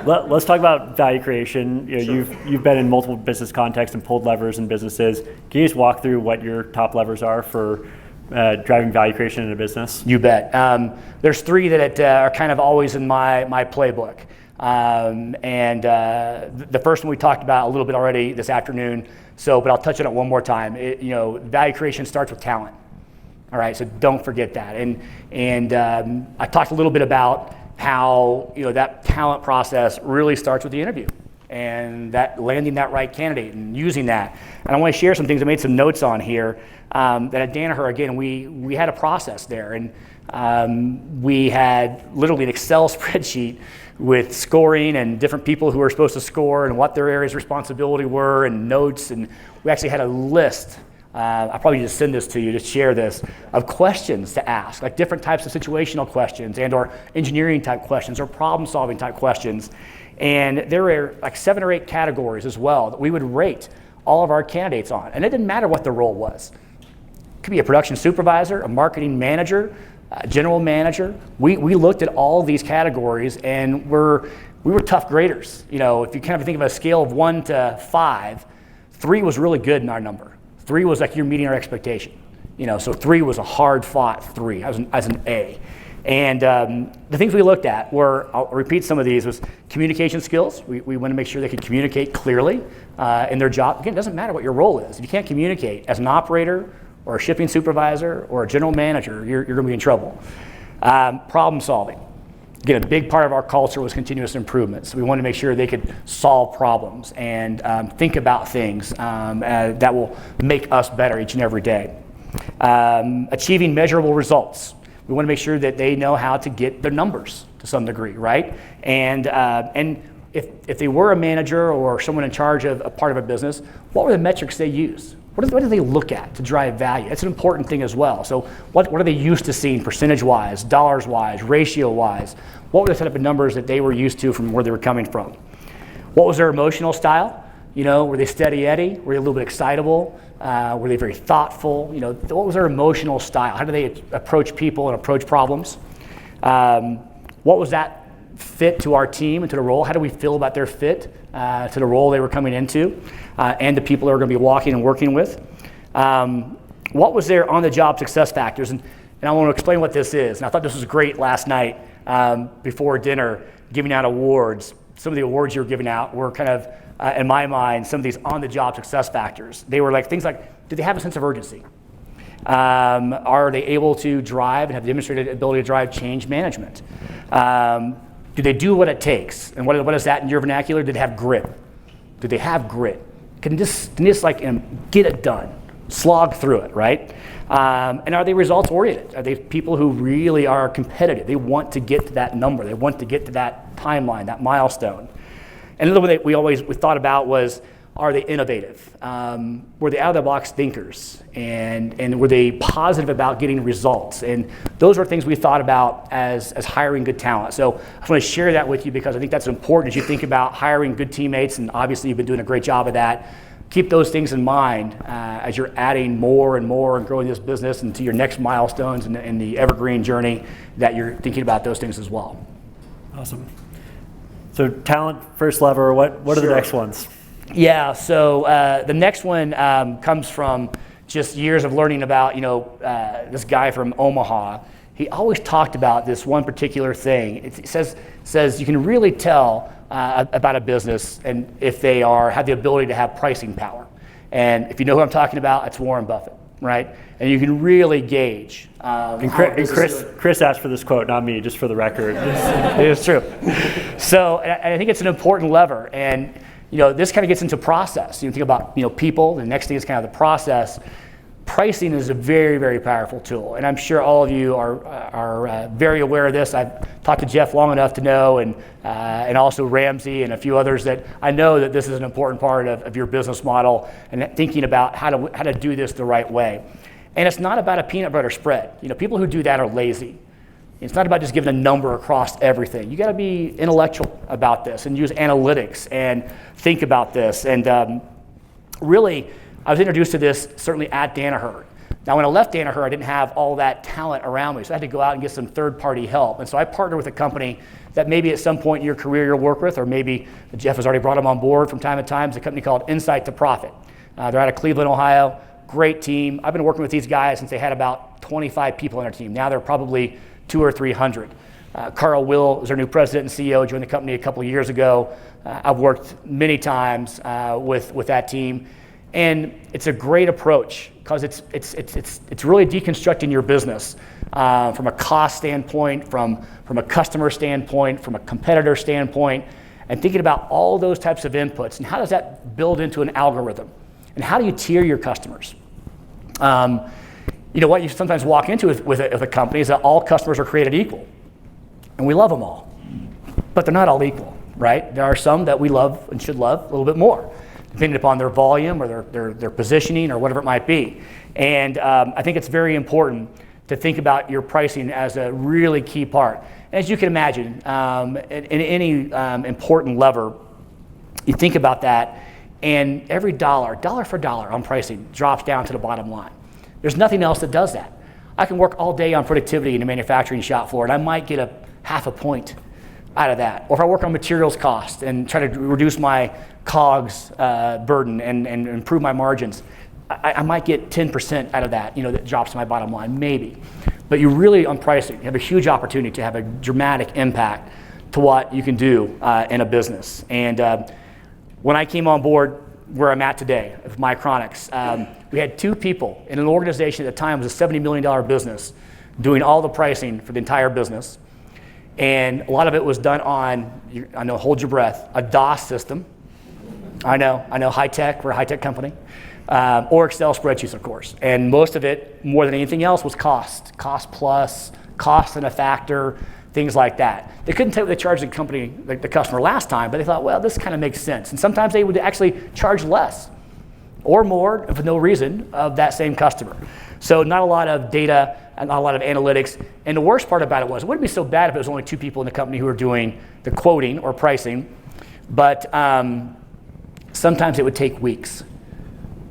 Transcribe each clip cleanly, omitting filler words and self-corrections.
Let's talk about value creation. Sure. You've been in multiple business contexts and pulled levers in businesses. Can you just walk through what your top levers are for driving value creation in a business? You bet. There's three that are kind of always in my playbook. The first one we talked about a little bit already this afternoon, but I'll touch on it one more time. Value creation starts with talent. All right, so don't forget that. I talked a little bit about how that talent process really starts with the interview and that landing that right candidate and using that. And I want to share some things. I made some notes on here that at Danaher, again, we had a process there, and we had literally an Excel spreadsheet with scoring and different people who were supposed to score and what their areas of responsibility were and notes. And we actually had a list. I'll probably just send this to you to share this, of questions to ask, like different types of situational questions and or engineering type questions or problem solving type questions. And there were like 7 or 8 categories as well that we would rate all of our candidates on. And it didn't matter what the role was. It could be a production supervisor, a marketing manager, a general manager. We looked at all of these categories, and we were tough graders. If you kind of think of a scale of 1 to 5, 3 was really good in our number. 3 was like you're meeting our expectation. So 3 was a hard fought 3 as an A. And the things we looked at were, I'll repeat some of these, was communication skills. We want to make sure they could communicate clearly in their job. Again, it doesn't matter what your role is. If you can't communicate as an operator or a shipping supervisor or a general manager, you're going to be in trouble. Problem solving. Again, a big part of our culture was continuous improvement. So we wanted to make sure they could solve problems and think about things that will make us better each and every day. Achieving measurable results. We want to make sure that they know how to get their numbers to some degree, right? And if they were a manager or someone in charge of a part of a business, what were the metrics they used? What do they look at to drive value? That's an important thing as well. So what are they used to seeing percentage-wise, dollars-wise, ratio-wise? What were the type of numbers that they were used to from where they were coming from? What was their emotional style? Were they steady Eddie? Were they a little bit excitable? Were they very thoughtful? What was their emotional style? How do they approach people and approach problems? What was that fit to our team and to the role? How do we feel about their fit to the role they were coming into and the people they were going to be walking and working with? What was their on-the-job success factors? And I want to explain what this is. And I thought this was great last night before dinner, giving out awards. Some of the awards you were giving out were kind of, in my mind, some of these on-the-job success factors. They were like things like, do they have a sense of urgency? Are they able to drive and have demonstrated ability to drive change management? Do they do what it takes? And what is that in your vernacular? Do they have grit? Do they have grit? Can just get it done, slog through it, right? And are they results oriented? Are they people who really are competitive? They want to get to that number. They want to get to that timeline, that milestone. And another one that we thought about was, are they innovative? Were they out-of-the-box thinkers? And were they positive about getting results? And those are things we thought about as hiring good talent. So I just want to share that with you because I think that's important as you think about hiring good teammates, and obviously you've been doing a great job of that. Keep those things in mind as you're adding more and more and growing this business into your next milestones in the Evergreen journey, that you're thinking about those things as well. Awesome. So talent, first lever, what are the next ones? Yeah, so the next one comes from just years of learning about, this guy from Omaha. He always talked about this one particular thing. It says you can really tell about a business and if they have the ability to have pricing power. And if you know who I'm talking about, it's Warren Buffett, right? And you can really gauge. Chris asked for this quote, not me, just for the record. It is true. So I think it's an important lever. And this kind of gets into process. You think about people. The next thing is kind of the process. Pricing is a very, very powerful tool, and I'm sure all of you are very aware of this. I've talked to Jeff long enough to know, and also Ramsey and a few others, that I know that this is an important part of your business model and thinking about how to do this the right way. And it's not about a peanut butter spread. People who do that are lazy. It's not about just giving a number across everything. You got to be intellectual about this and use analytics and think about this. And really, I was introduced to this certainly at Danaher. Now, when I left Danaher, I didn't have all that talent around me, so I had to go out and get some third-party help. And so I partnered with a company that maybe at some point in your career you'll work with, or maybe Jeff has already brought them on board from time to time. It's a company called Insight to Profit. They're out of Cleveland, Ohio. Great team. I've been working with these guys since they had about 25 people on their team. Now they're probably 200 or 300. Carl Will is our new president and CEO, joined the company a couple of years ago. I've worked many times with that team. And it's a great approach because it's really deconstructing your business from a cost standpoint, from a customer standpoint, from a competitor standpoint, and thinking about all those types of inputs and how does that build into an algorithm, and how do you tier your customers? What you sometimes walk into with a company is that all customers are created equal, and we love them all, but they're not all equal, right? There are some that we love and should love a little bit more, depending upon their volume or their positioning or whatever it might be. And I think it's very important to think about your pricing as a really key part. As you can imagine, in any important lever, you think about that, and every dollar for dollar on pricing drops down to the bottom line. There's nothing else that does that. I can work all day on productivity in the manufacturing shop floor, and I might get a half a point out of that. Or if I work on materials cost and try to reduce my COGS burden and improve my margins, I might get 10% out of that, that drops to my bottom line, maybe. But you really, on pricing, you have a huge opportunity to have a dramatic impact to what you can do in a business. And when I came on board where I'm at today, with Micronics, we had 2 people in an organization at the time was a $70 million business doing all the pricing for the entire business. And a lot of it was done on, I know, hold your breath, a DOS system. I know, high tech, we're a high tech company. Or Excel spreadsheets, of course. And most of it, more than anything else, was cost plus, cost and a factor, things like that. They couldn't tell what they charged the company, the customer last time, but they thought, well, this kind of makes sense. And sometimes they would actually charge less or more for no reason of that same customer. So not a lot of data and not a lot of analytics. And the worst part about it wouldn't be so bad if it was only 2 people in the company who were doing the quoting or pricing, but sometimes it would take weeks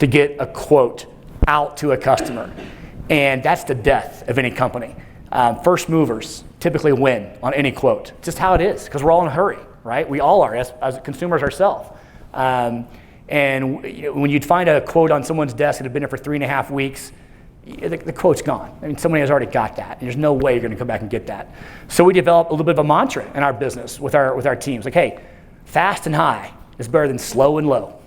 to get a quote out to a customer. And that's the death of any company. First movers typically win on any quote. Just how it is, because we're all in a hurry, right? We all are, as consumers ourselves. And when you'd find a quote on someone's desk that had been there for 3.5 weeks, the quote's gone. I mean, somebody has already got that. And there's no way you're going to come back and get that. So we developed a little bit of a mantra in our business with our teams. Like, hey, fast and high is better than slow and low.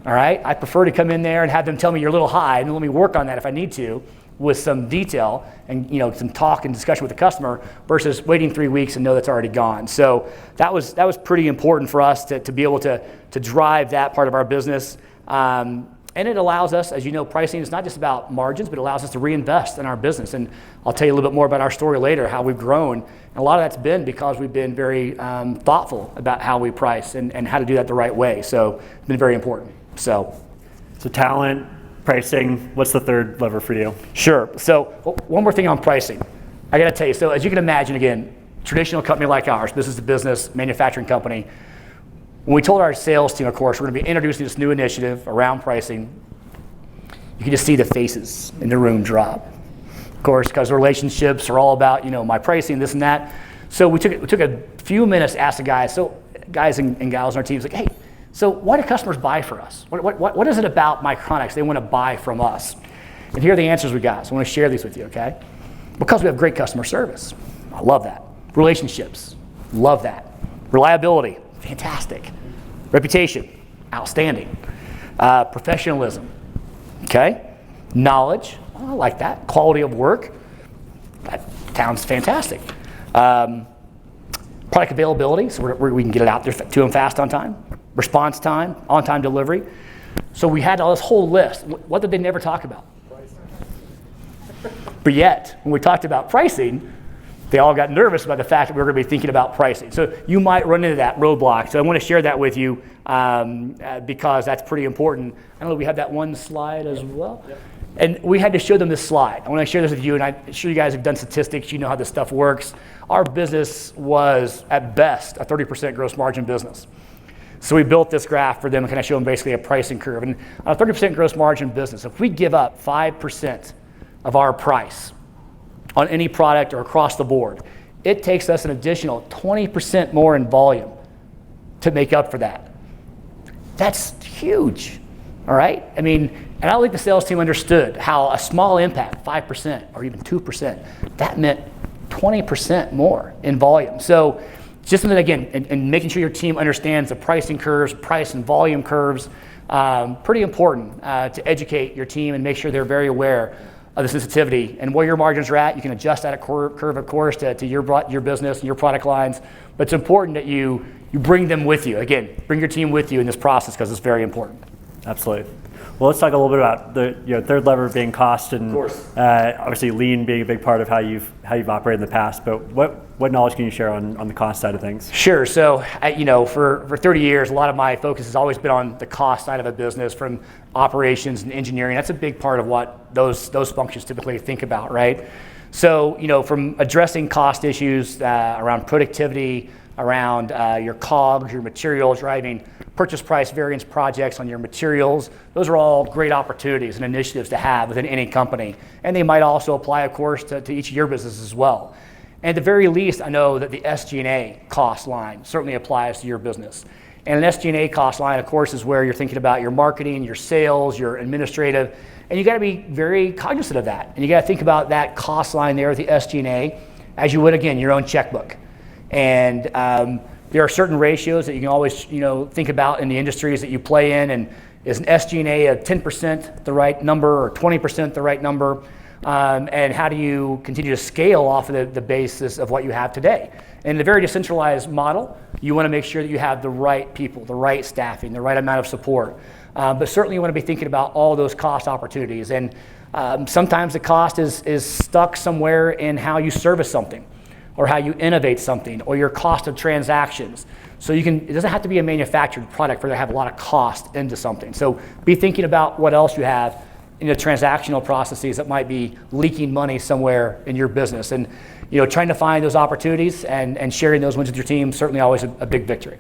All right? I prefer to come in there and have them tell me you're a little high, and let me work on that if I need to with some detail and some talk and discussion with the customer versus waiting 3 weeks and know that's already gone. So that was pretty important for us to be able to drive that part of our business. And it allows us, as you know, pricing is not just about margins, but it allows us to reinvest in our business. And I'll tell you a little bit more about our story later, how we've grown. And a lot of that's been because we've been very thoughtful about how we price and how to do that the right way. So it's been very important. So talent, pricing, what's the third lever for you? Sure. So one more thing on pricing. I got to tell you, so as you can imagine, again, traditional company like ours, business to business, manufacturing company, when we told our sales team, of course, we're going to be introducing this new initiative around pricing, you can just see the faces in the room drop. Of course, because relationships are all about, my pricing, this and that. So we took a few minutes to ask the guys, and gals on our teams, like, hey, so why do customers buy for us? What is it about Micronics they want to buy from us? And here are the answers we got. So I want to share these with you, okay? Because we have great customer service. I love that. Relationships. Love that. Reliability. Fantastic. Reputation. Outstanding. Professionalism. Okay? Knowledge. I like that. Quality of work. That sounds fantastic. Product availability, so we can get it out there to them fast on time. Response time, on-time delivery. So we had all this whole list. What did they never talk about? But yet, when we talked about pricing, they all got nervous about the fact that we were going to be thinking about pricing. So you might run into that roadblock. So I want to share that with you because that's pretty important. I don't know if we have that one slide as well. Yep. And we had to show them this slide. I want to share this with you, and I'm sure you guys have done statistics. You know how this stuff works. Our business was, at best, a 30% gross margin business. So we built this graph for them and kind of show them basically a pricing curve. And on a 30% gross margin business, if we give up 5% of our price on any product or across the board, it takes us an additional 20% more in volume to make up for that. That's huge, all right? I mean, and I don't think the sales team understood how a small impact, 5% or even 2%, that meant 20% more in volume. So just something, again, and making sure your team understands the pricing curves, price and volume curves, pretty important to educate your team and make sure they're very aware of the sensitivity and where your margins are at. You can adjust that curve, of course, to your business and your product lines, but it's important that you bring them with you. Again, bring your team with you in this process because it's very important. Absolutely. Well, let's talk a little bit about the third lever being cost, and obviously lean being a big part of how you've operated in the past. But what knowledge can you share on the cost side of things? Sure. So for 30 years, a lot of my focus has always been on the cost side of a business, from operations and engineering. That's a big part of what those functions typically think about, right? So from addressing cost issues around productivity, around your COGS, your materials, driving purchase price variance projects on your materials. Those are all great opportunities and initiatives to have within any company. And they might also apply, of course, to each of your businesses as well. And at the very least, I know that the SG&A cost line certainly applies to your business. And an SG&A cost line, of course, is where you're thinking about your marketing, your sales, your administrative, and you got to be very cognizant of that. And you got to think about that cost line there, the SG&A, as you would, again, your own checkbook. And there are certain ratios that you can always, think about in the industries that you play in. And is an SG&A of 10% the right number, or 20% the right number? And how do you continue to scale off of the basis of what you have today? In a very decentralized model, you want to make sure that you have the right people, the right staffing, the right amount of support. But certainly you want to be thinking about all those cost opportunities. And sometimes the cost is stuck somewhere in how you service something, or how you innovate something, or your cost of transactions. So it doesn't have to be a manufactured product for it to have a lot of cost into something. So be thinking about what else you have in the transactional processes that might be leaking money somewhere in your business. And trying to find those opportunities and sharing those wins with your team, certainly always a big victory.